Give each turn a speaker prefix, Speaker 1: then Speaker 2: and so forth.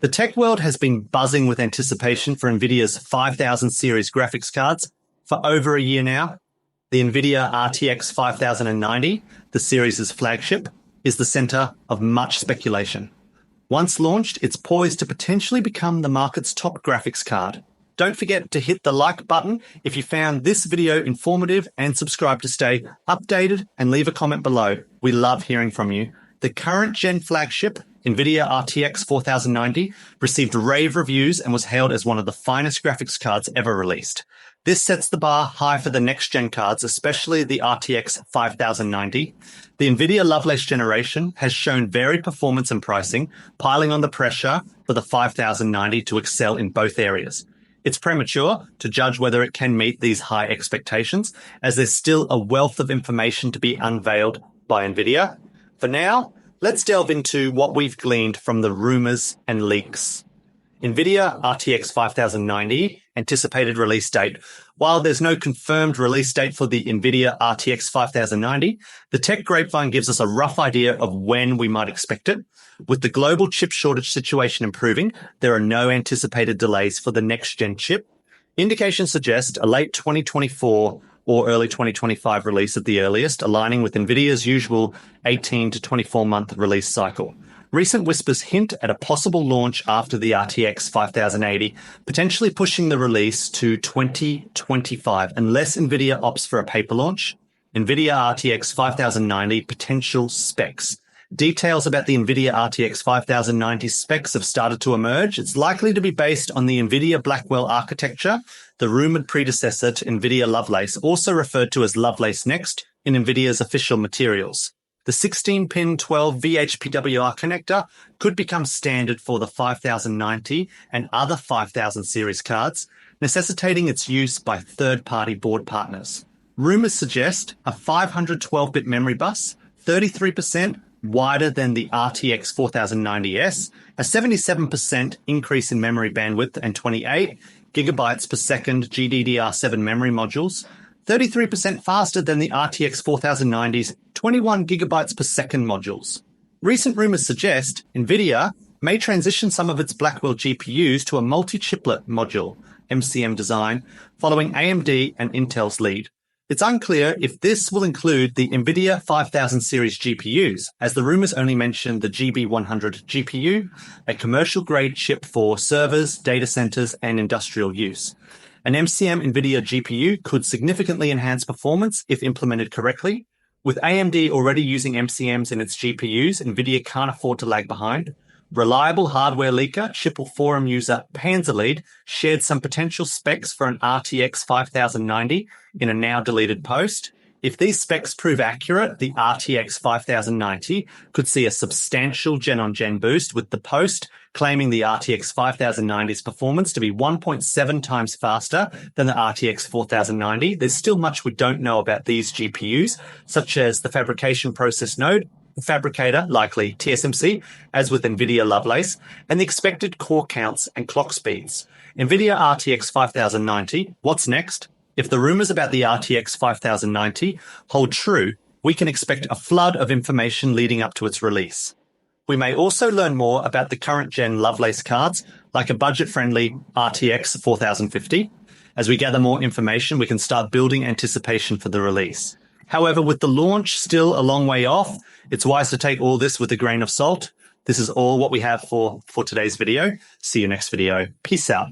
Speaker 1: The tech world has been buzzing with anticipation for Nvidia's 5000 series graphics cards for over a year now. The Nvidia RTX 5090, the series' flagship, is the center of much speculation. Once launched, it's poised to potentially become the market's top graphics card. Don't forget to hit the like button if you found this video informative and subscribe to stay updated and leave a comment below. We love hearing from you. The current gen flagship, Nvidia RTX 4090, received rave reviews and was hailed as one of the finest graphics cards ever released. This sets the bar high for the next-gen cards, especially the RTX 5090. The Nvidia Lovelace generation has shown varied performance and pricing, piling on the pressure for the 5090 to excel in both areas. It's premature to judge whether it can meet these high expectations, as there's still a wealth of information to be unveiled by Nvidia. For now, let's delve into what we've gleaned from the rumors and leaks. Nvidia RTX 5090 anticipated release date. While there's no confirmed release date for the Nvidia RTX 5090, the tech grapevine gives us a rough idea of when we might expect it. With the global chip shortage situation improving, there are no anticipated delays for the next-gen chip. Indications suggest a late 2024 or early 2025 release at the earliest, aligning with Nvidia's usual 18 to 24-month release cycle. Recent whispers hint at a possible launch after the RTX 5080, potentially pushing the release to 2025, unless Nvidia opts for a paper launch. Nvidia RTX 5090 potential specs. Details about the Nvidia RTX 5090 specs have started to emerge. It's likely to be based on the Nvidia Blackwell architecture, the rumored predecessor to Nvidia Lovelace, also referred to as Lovelace Next in Nvidia's official materials. The 16-pin 12 VHPWR connector could become standard for the 5090 and other 5000 series cards, necessitating its use by third-party board partners. Rumors suggest a 512-bit memory bus, 33% wider than the RTX 4090S, a 77% increase in memory bandwidth and 28 gigabytes per second GDDR7 memory modules, 33% faster than the RTX 4090's 21 gigabytes per second modules. Recent rumors suggest Nvidia may transition some of its Blackwell GPUs to a multi-chiplet module, MCM design, following AMD and Intel's lead. It's unclear if this will include the Nvidia 5000 series GPUs, as the rumors only mention the GB100 GPU, a commercial-grade chip for servers, data centers, and industrial use. An MCM Nvidia GPU could significantly enhance performance if implemented correctly. With AMD already using MCMs in its GPUs, Nvidia can't afford to lag behind. Reliable hardware leaker, Schipul forum user Panzerlead shared some potential specs for an RTX 5090 in a now-deleted post. If these specs prove accurate, the RTX 5090 could see a substantial gen-on-gen boost, with the post claiming the RTX 5090's performance to be 1.7 times faster than the RTX 4090. There's still much we don't know about these GPUs, such as the fabrication process node, the fabricator, likely TSMC, as with Nvidia Lovelace, and the expected core counts and clock speeds. Nvidia RTX 5090, what's next? If the rumors about the RTX 5090 hold true, we can expect a flood of information leading up to its release. We may also learn more about the current gen Lovelace cards, like a budget-friendly RTX 4050. As we gather more information, we can start building anticipation for the release. However, with the launch still a long way off, it's wise to take all this with a grain of salt. This is all what we have for today's video. See you next video. Peace out.